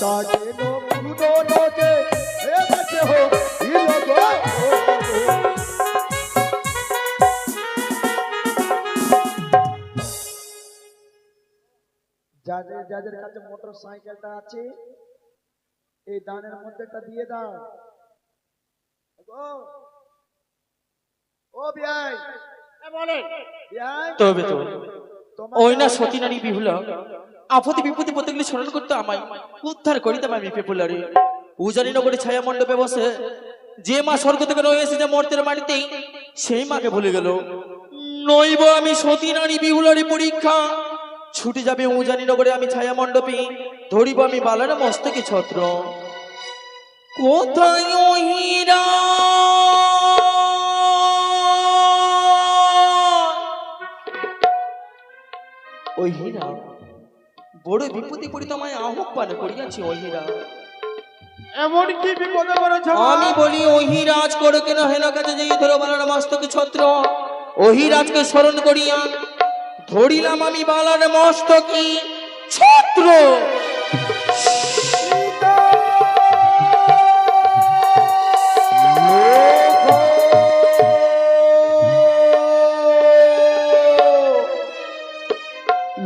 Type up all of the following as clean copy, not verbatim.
ताके नो दोनों जे हे बचे हो ये लोगो যাদের কাছে মোটরসাইকেলটা আছে এই দানের মধ্যেটা দিয়ে দাও গো ও বিয়াই বলে বিয়াই তবে তো ওই না সতী নারী বিহুলা আপত্তি বিপত্তি প্রত্যেকগুলি স্মরণ করতে আমায় উদ্ধার করিতে আমি পেপুলারে উজানি নগরী ছায়া মণ্ডপে বসে যে মা স্বর্গ থেকে রয়ে এসেছে মর্তের মাটিতেই সেই মাকে ভুলে গেল নইব আমি সতী নারী বিহুলারি পরীক্ষা ছুটে যাবে উজানি নগরে আমি ছায়া মণ্ডপে ধরিব আমি বালার মস্তকে ছত্র কোথায় হীরা ওই হীরা বড় বিপদে পড়িতে আমায় আহ্বান করিয়াছি ওই হীরা এমন কি বিপদে পড়েছ আমি বলি ওই হীরাজ করে কেন হেনা কাছে যেই ধরো বালার মস্তকে ছত্র ওই হীরাজকে স্মরণ করিয়া ধরিলাম আমি বালার মস্তকে ছত্র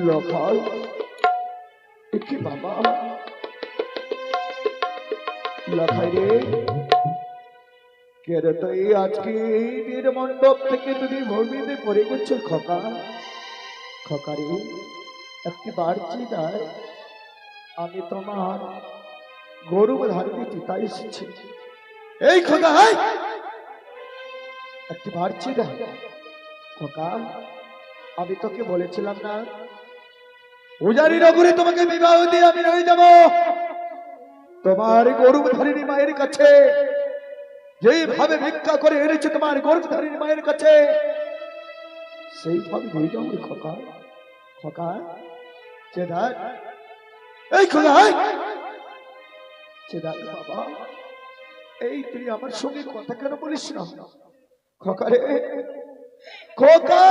লখাই কি বাবা লখাই রে কে রে তুই আজকে বীর মণ্ডপ থেকে তুমি ভূমিতে পড়ে গেছো খোকা খোকা রে একটি বাড়ছি তাই আমি তোমার গরু ধারিতে চিতা এসেছি এই খোকা একটি বাড়ছি না খোকা আমি তোকে বলেছিলাম না উজানি নগরে তোমাকে বিবাহ দিয়ে আমি রয়ে যাব তোমার গর্ভধারিণী মায়ের কাছে যেইভাবে ভিক্ষা করে এনেছে তোমার গর্ভধারিণী মায়ের কাছে সেইভাবে নিয়ে যাবো খোকা খোকা চেদার এই খোকা চেদার বাবা এই তুই আমার সঙ্গে কথা কেন বলিস না খোকা রে খোকা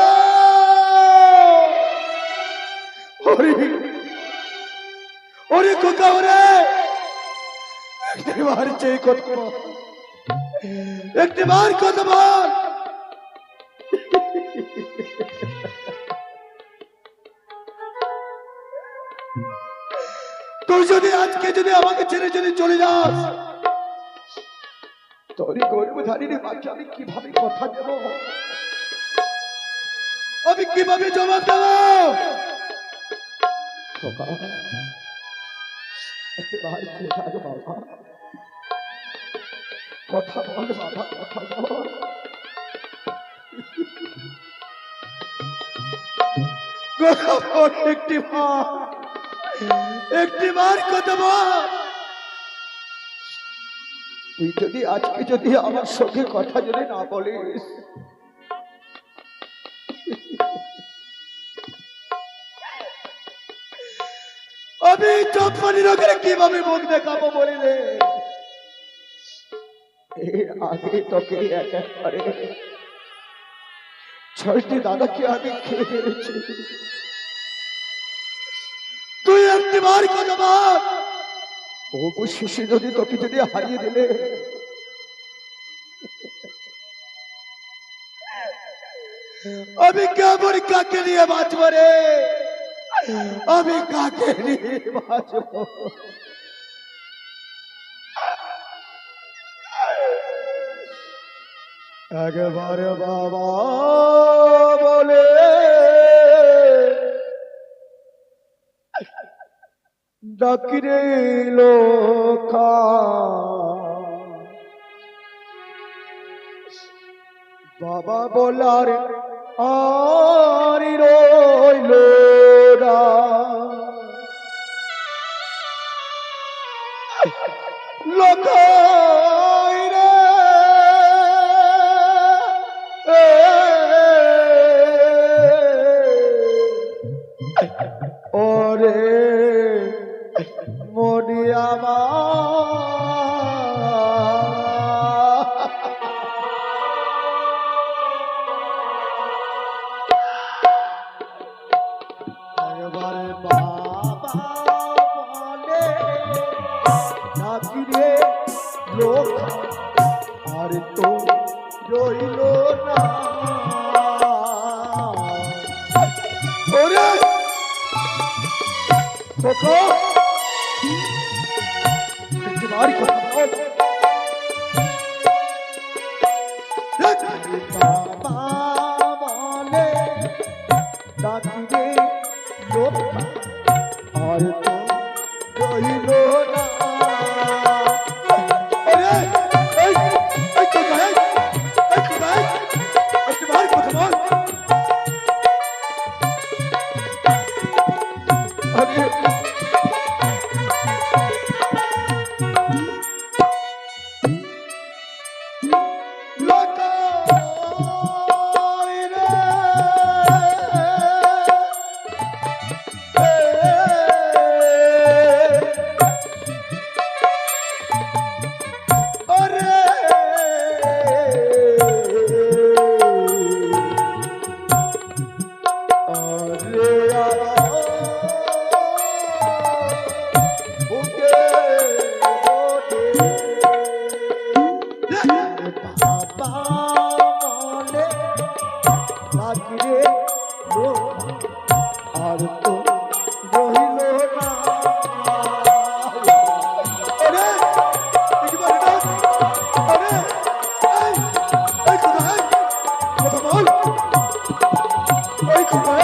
ওরে খোকা ওরে একটিবার চেয়ে কথা বল একটিবার কথা বল তুই যদি আজকে যদি আমাকে ছেড়ে যদি চলে যাস তোরই গর্ভধারিণী মাকে আমি কিভাবে কথা দেব আমি কিভাবে জবাব দেব কথা বল বাবা কথা বল কথা বল একটিবার কথা বল তুই যদি আজকে যদি আমার সঙ্গে কথা যদি না বলিস আমি চোখপানি রোগের কিভাবে মুখ দেখাবো বলি রে এর আগে তোকে একেবারে 6টি দাদাকে আমি খেয়ে ফেলেছি তুই একটিবার কথা বল ও শিশু যদি তোকে যদি হারিয়ে দিলে আমি কেমন কাকে নিয়ে বাঁচবো রে আমি কাকে নিয়ে বাঁচবো একবারে বাবা বলে ডাকিরে লোকা বাবা বলার আর রইল না লোকা ওরে মনি আমার বাবা বলে খোকা একটিবার কথা বল। বাবা বলে ডাকিরে লোক আর তো রইল না। আরে এই এই খোকা এই খোকা একটিবার কথা বল। আরে আর তো রহিল না। আরে একবার ডাক। আরে এই এই খোকা কথা বল। এই খোকা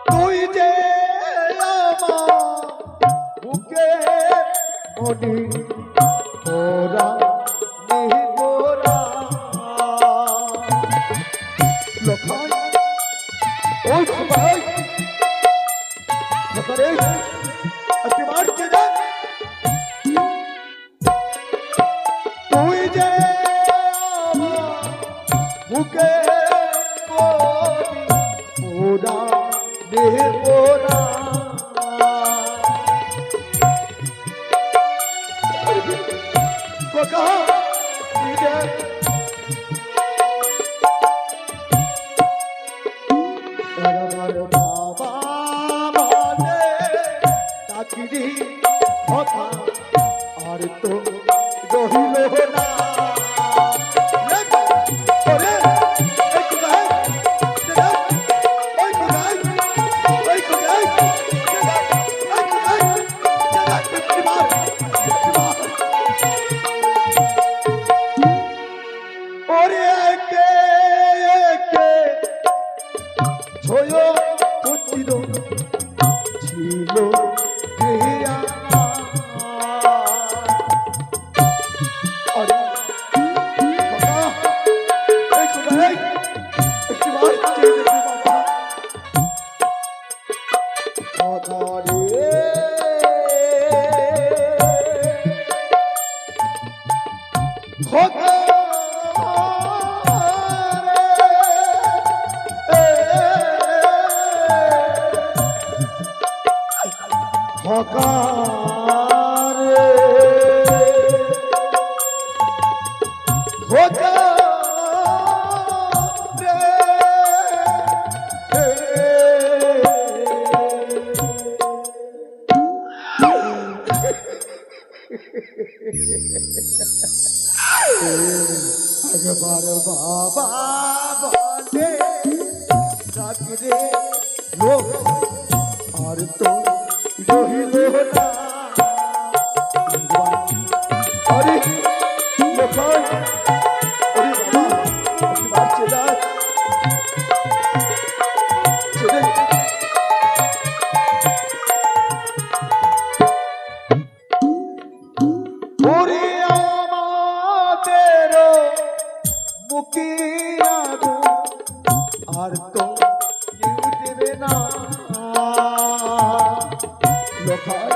তুই যে আমার বুকে মনি ওরা নিহোরা লখাই ওই ভাই লখারে একবার কে যা তুই যে আমার বুকে মনি ওরা নিহোরা খোকা নিজে আমার বাবা বলে ডাকিরি কথা আর তো রহিল না। ওরে এই খোকা ওই খোকা ওই খোকা ওরে একে একে ছয় পুত্র ছিল দেয়া। আরে বাবা এই খোকা একবার চেয়ে দেখে বাবা আধারে খোকা খোকারে খোকা একবার বাবা বলে ডাকিরে লোক আর তো রহিল না। আরে লখাই আরে বাবা একবার চলে চলে ওরে আমাদের মুখে আগুন আর তো কেউ দেবে না। লখাই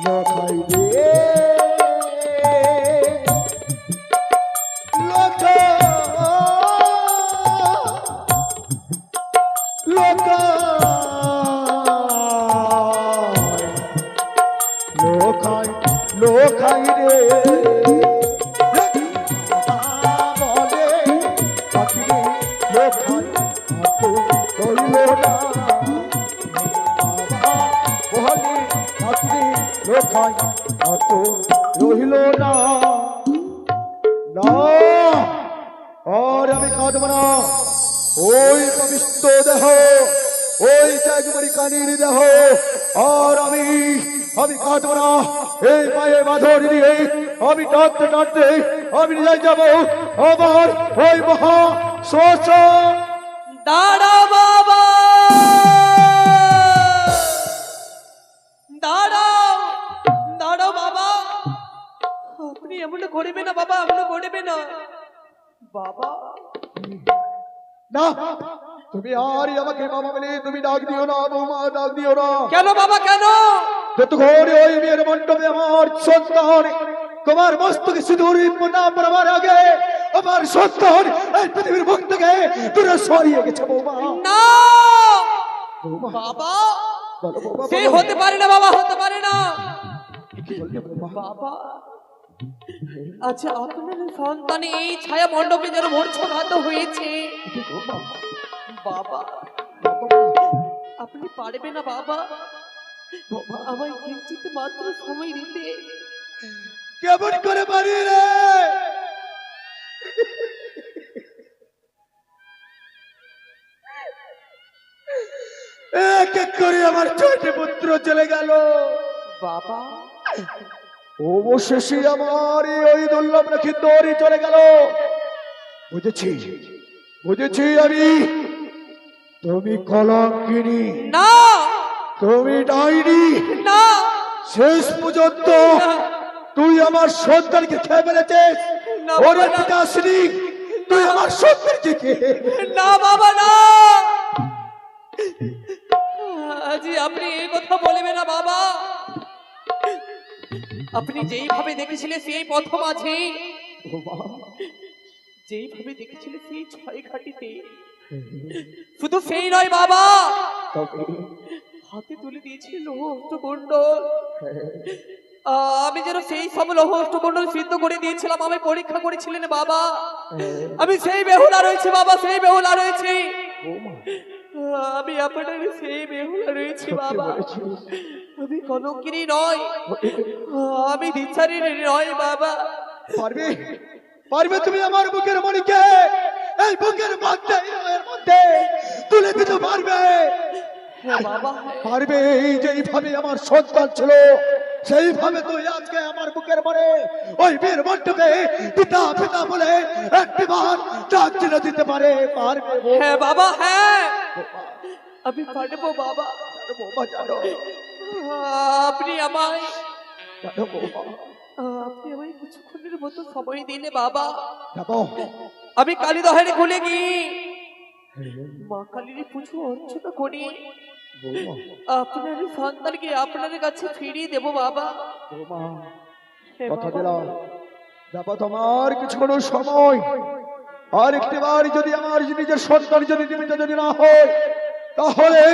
লখাই রে লখাই লখাই লখাই রে বলে পাখিরে লখাই হাত কইল না। বলে রাত্রি লোকায় অত রহিল না না আর আমি কাঁদব না ওই পবিত্র দেহ ওই ত্যাগমরি কানির দেহ আর আমি কাঁদব না এই পায়ে বাঁধর দিয়ে আমি টানতে টানতে আমি নিয়ে যাব আমার ওই মহা শ্মশান। দাঁড়াও বাবা, দাঁড়াও দাঁড়াও বাবা, আপনি এমন করবে না বাবা, এমন করবে না বাবা। না তুমি আর আমাকে বাবা বলে তুমি ডাক দিও না, বৌমা ডাক দিও না। কেন বাবা কেন? যতক্ষণ ওই বিয়ের মণ্ডপে আমার সন্তান তোমার মস্তকে সিঁদুর না পড়াবার আগে আমার সন্তান এই পৃথিবীর মুখ থেকে দূরে সরিয়ে গেছে বৌমা। না বৌমা বাবা, বলো বৌমা, সে বলো। হতে পারে না বাবা, হতে পারে না কি বললে বৌমা? বাবা। আচ্ছা আপনার সন্তান এই ছায়া মণ্ডপে যেন মূর্ছাঘাত হয়েছে কি বৌমা? বাবা, বাবা, আপনি পারবে না বাবা আমায় কিঞ্চিত মাত্র সময় দিতে? কেমন করে পারি রে? এক এক করে আমার ছোট পুত্র চলে গেল বাবা অবশেষে আমার ওই দুর্লভ রাখি দৌড়ে চলে গেল। বুঝেছি বুঝেছি আমি, তুমি কলঙ্কিনী, না তুমি ডাইনি। না শেষ পর্যন্ত তুই আমার সন্তানকে খেয়ে ফেলেছিস। না ওর বাবা, না। পিতা আসেনি, তুই আমার সন্তানকে খেয়ে না বাবা না, আজি আপনি এই কথা বলবেন না বাবা। আপনি যেইভাবে দেখেছিলেন সেই প্রথম আছে, যেইভাবে দেখেছিলেন সেই ছয় ঘাটিতে, শুধু সেই নয় বাবা, হাতে তুলে দিয়েছিল লৌহষ্টকুণ্ডল। আমি যেন সেই সব লৌহষ্টকুণ্ডল সিদ্ধ করে দিয়েছিলাম, আমি পরীক্ষা করেছিলেন বাবা। আমি সেই বেহুলা রয়েছে বাবা, সেই বেহুলা রয়েছে, আমি আপনার সেই বেহুলা রয়েছি বাবা। আমি কলঙ্কিনী নয়, আমি দিচ্ছারি নয় বাবা। পারবে পারবে তুমি আমার বুকের মণিকে এই বুকের মধ্যে হৃদয়ের মধ্যে তুলে দিতে পারবে? হ্যাঁ বাবা, পারবে? এই যেইভাবে আমার সন্তান ছিল সেইভাবে তুই আজকে আমার বুকের মনে ওই বীর মণ্ডপে পিতা পিতা বলে একটিবার ডাক চিনে দিতে পারে? পারবে হ্যাঁ বাবা, হ্যাঁ আমি পারবো বাবা। বৌমা? জানো আপনি আমায় জানো বৌমা, আপনি আমায় কিছুক্ষণের মতো সময় দিলে বাবা। যাবো আমি কালীদহের খুলে গিয়ে মা কালীর পুজো অর্চনা করি, বৌমা, আপনার সন্তানকে আপনার কাছে ফিরিয়ে দেবো বাবা। বৌমা হ্যাঁ কথা বাবা। দিলাম যাবো তোমার কিছুক্ষণ সময়। আর একটিবার যদি আমার নিজের সন্তান যদি জীবিত যদি না হয় তাহলে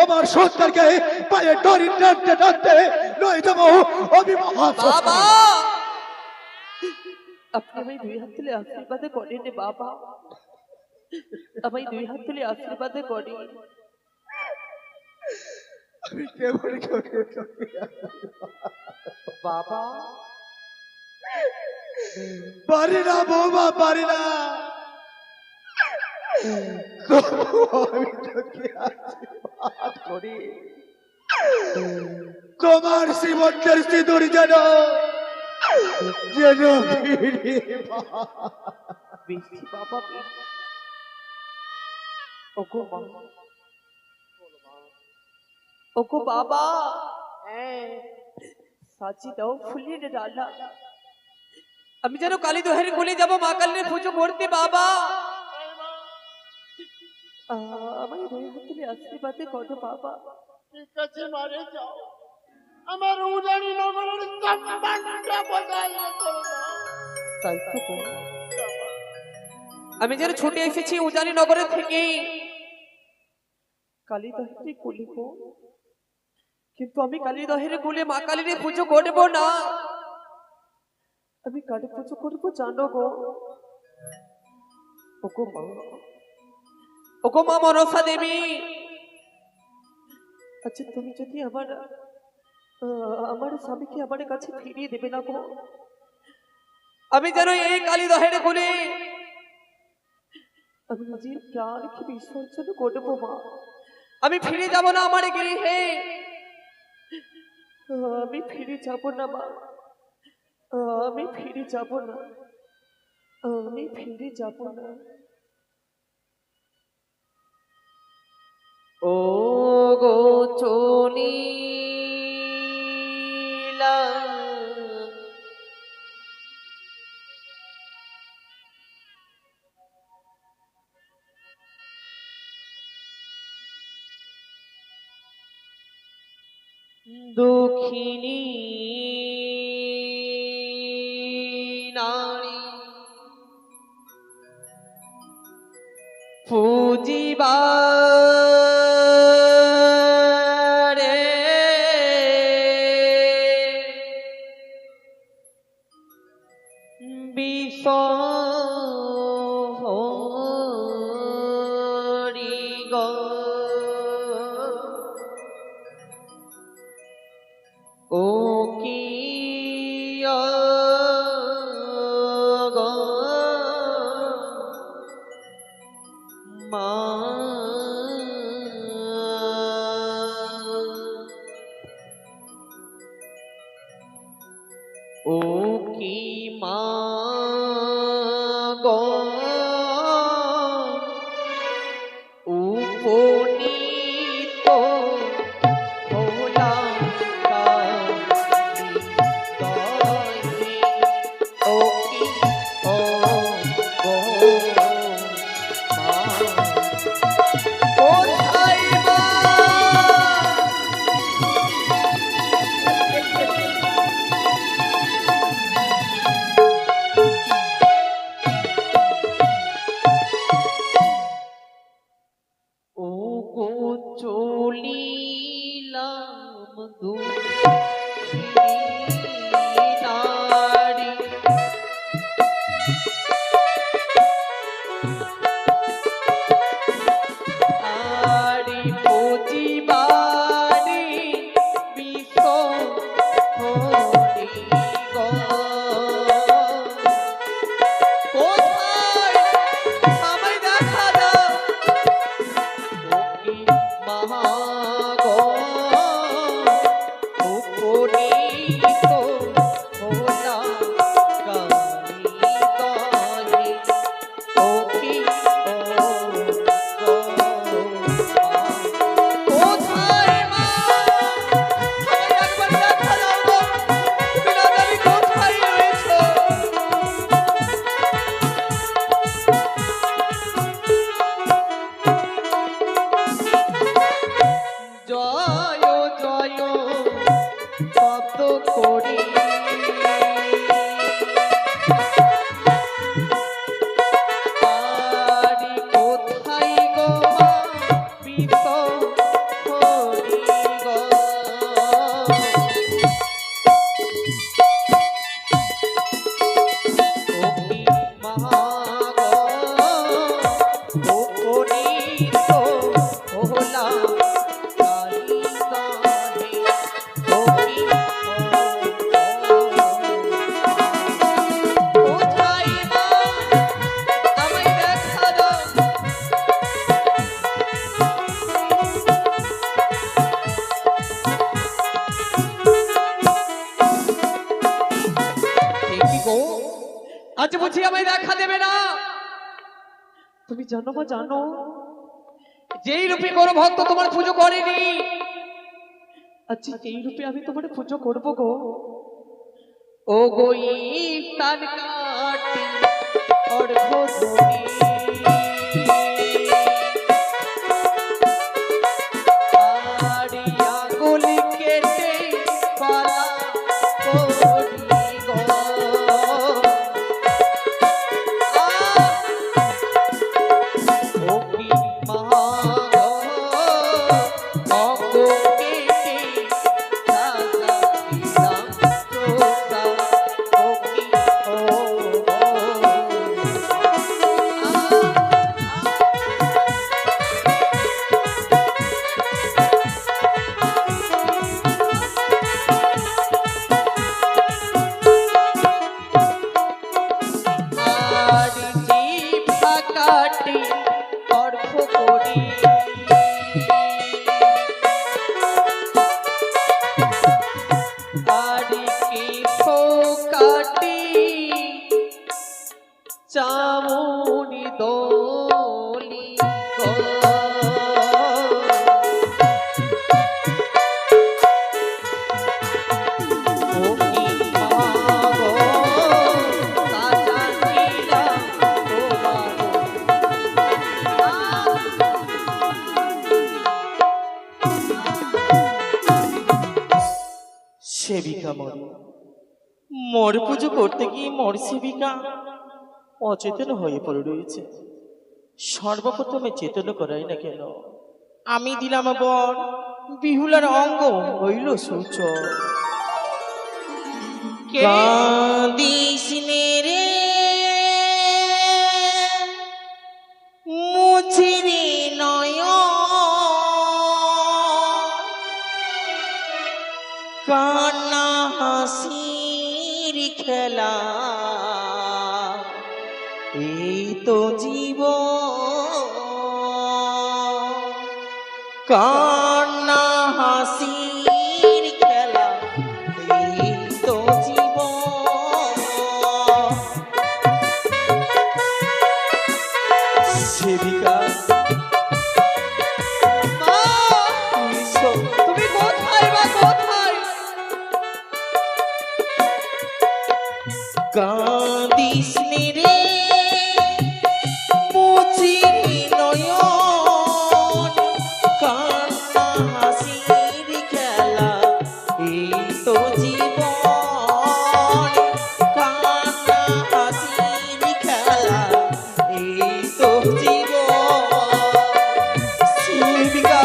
আমার সন্তানকে পায়ে দড়ি টানতে টানতে নয় যাবো আমি বাবা, আপনি আমায় দুই হাত তুলে আশীর্বাদ করেন বাবা, আমায় দুই হাত তুলে আশীর্বাদ করেন। আমি কেমন করে বাবা পারি না বৌমা, পারি না। তবুও আমি তোকে আশীর্বাদ করি তোমার শ্রীমন্তের সিঁদুর যেন যেন ফিরে পাই। বেশি বাবা বেশি। ওগো মা, ওগো বাবা, সাজি দাও ফুলের ডালা, আমি যেন কালী দোহের খুলে যাব মা কালীর পুজো করতে বাবা। আমায় দুই হাত তুলে আশীর্বাদ করো বাবা। ঠিক আছে মারে যাও, আমার উজানি নগরের সম্মানটা বজায় রেখো না। তাই তো গো। আমি যেন ছুটে এসেছি উজানি নগরের থেকে কালী দহের কুলে গো, কিন্তু আমি কালী দহের কুলে মা কালীর পুজো করব না, আমি কালী পুজো করবো জানো গো। ওগো মা, ওগো মা মনসা দেবী, আচ্ছা তুমি যদি আমার স্বামীকে আমার কাছে ফিরিয়ে দেবে না গো। আমি যেন এই কালী দহের কোলে আমি নিজের প্রাণকে বিসর্জন করবো মা। আমি ফিরে যাব না আমার গৃহে, আমি ফিরে যাব না মা, আমি ফিরে যাব না, আমি ফিরে যাব না। ও গো চলিলা দক্ষিণী নারী পুজিবা রে বিশ্ব হরি গো। ও কি গো মা, ও কি মা গো উপনীত হলা ও কি ও গো মা, কোথায় মা? ও গো চলিলাম দক্ষিণী নারী আরি পুজিবারি বিশ্ব হরি গো। কোথায় আমায় দেখা দাও ও কি মহা গো উপনীত হলা কালী দহে। ও কি ও গো মা, কোথায় মা? আমায় একবার দেখা দাও গো, বিলাতারি কোথায় রয়েছো? জয় জয় শব্দ করি আরি কোথায় গো মা বিশ্ব হরি গো। ও কি মহা গো উপনীত হলা কালী দহে। ও কি কোথায় মা? আমায় দেখা দাও। কি গো, আজ বুঝি আমায় দেখা দেবে না? তুমি জানো মা, জানো যেই রূপে কোনো ভক্ত তোমার পুজো করেনি, আচ্ছা এই রূপে আমি তোমার পুজো করব গো। ও গো ইস্তান কাটি অর্ঘ ধরি আরি আঙুল কেটে পালা করি গো। ও কি মহা গো অঙ্গ কেটে সাজা দিলাম প্রসাদ। ও কি ও গো সেবিকা মোর পুজো করতে গিয়ে মোর সেবিকা অচেতন হয়ে পড়ে রয়েছে। সর্বপ্রথমে চেতন করাই না কেন, আমি দিলাম বর, বিহুলার অঙ্গ হইল সূচ। কাঁদিস নে রে মুছিরে নয়ন, কান্না হাসির খেলা, এই তো জীবন। কান্না হাসির খেলা, এই তো জীবন। সেবিকা তুমি কোথায় বা কোথায়? কাঁদিস নে রে মুছিরে নয়ন, কান্না হাসির খেলা, এই তো জীবন। কান্না হাসির খেলা, এই তো জীবন। সেবিকা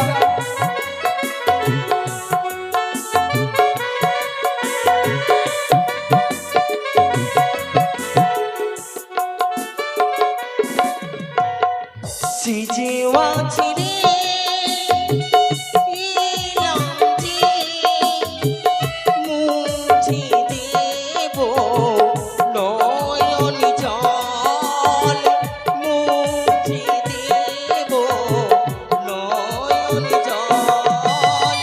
সিজেওয়া ছিড়ে এলাম যে, মুছে দেব নয়ন জল, মুছে দেব নয়ন জল,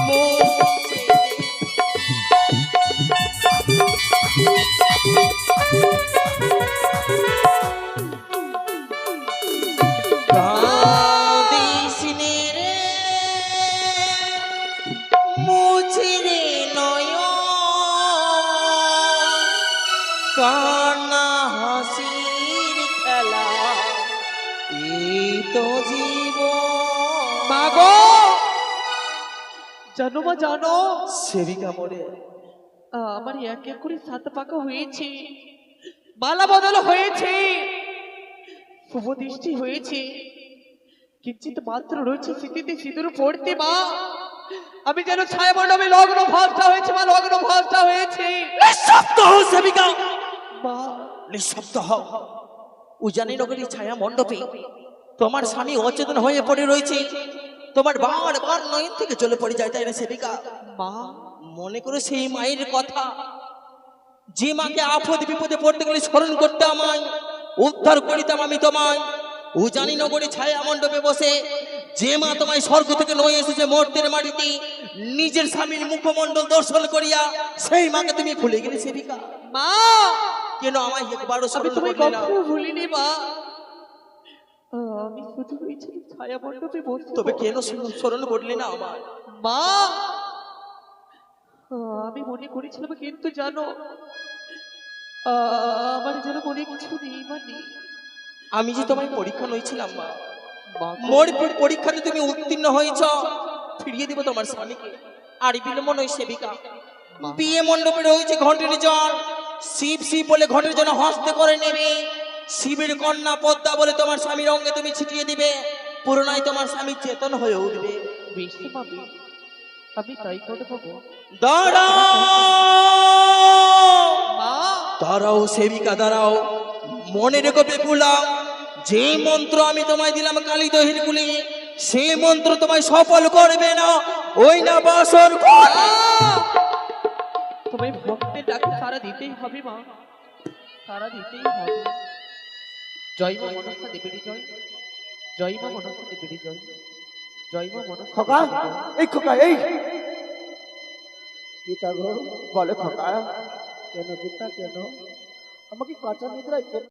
মুছে কাঁদিস নে রে মুছিরে নয়ন, কান্না হাসির খেলা, এই তো জীবন। মাগো, জানো মা জানো, সেবিকা মোরে আমার এক এক করে 7 পাকা হয়েছে, মালা বদল হয়েছে, শুভ দৃষ্টি হয়েছে, কিঞ্চিত মাত্র রয়েছে স্মৃতিতে সিঁদুর পড়তে। মা আমি যেন ছায়া মণ্ডপে লগ্ন ভ্রষ্টা হয়েছে, মা লগ্ন ভ্রষ্টা হয়েছে। নিঃশব্দ হও সেবিকা, মা নিঃশব্দ হও। উজানি নগরী ছায়া মণ্ডপে তোমার স্বামী অচেতন হয়ে পড়ে রয়েছে, তোমার বারবার নয়ন থেকে চলে পড়ে যায়, তাই না সেবিকা? মা মনে করো সেই মায়ের কথা, যে মাকে আপদ বিপদে পড়তে গেলে স্মরণ করতে আমায়, উদ্ধার করিতাম আমি তোমায়। উজানি নগরী ছায়া মণ্ডপে বসে যে মা তোমায় স্বর্গ থেকে নয়ে এসেছে মর্তের মাটিতে, নিজের স্বামীর মুখমণ্ডল দর্শন করিয়া সেই মাকে তুমি ভুলে গেলে সেবিকা। মা কেন আমায় একবারও আমি স্মরণ তোমায় করলে না? কখনো ভুলিনি মা, আমি শুধু হয়েছি ছায়া মণ্ডপে বসে। তবে কেন স্মরণ করলে না আমায়? মা আমি মনে করেছিলাম, কিন্তু জানো আমার যেন মনে কিছু নেই, মানে আমি যে তোমায় পরীক্ষা নইছিলাম মা, মা মোর পরীক্ষাতে তুমি উত্তীর্ণ হয়েছ, ফিরিয়ে দিব তোমার স্বামীকে। আর বিলম্ব নয় সেবিকা, বিয়ে মণ্ডপে রয়েছে ঘটের জল, শিব শিব বলে ঘটের জন্য হস্তে করে নেবে, শিবের কন্যা পদ্মা বলে তোমার স্বামীর অঙ্গে তুমি ছিটিয়ে দিবে, পুরোনায় তোমার স্বামী চেতন হয়ে উঠবে। বেশ পাবে, আমি তাই করে পাবো। দাঁড়াও মা দাঁড়াও সেবিকা দাঁড়াও, মনে রেখো বেপুলা, যে মন্ত্র আমি তোমায় দিলাম কালী দহির কুলি, সেই মন্ত্র তোমায় সফল করবে না, ওই না বাসর ঘর। তোমায় ভক্তের ডাকে সারা দিতেই হবে মা, সারা দিতেই হবে। জয় মা মনসা দেবীর জয়, জয় মা মনসা দেবীর জয়, জয় মা মনসা খোকা, দেবীর জয়। এই খোকা, এই পিতা গো, বলে খোকা, কেন পিতা কেন আমাকে কাঁচা নিদ্রায়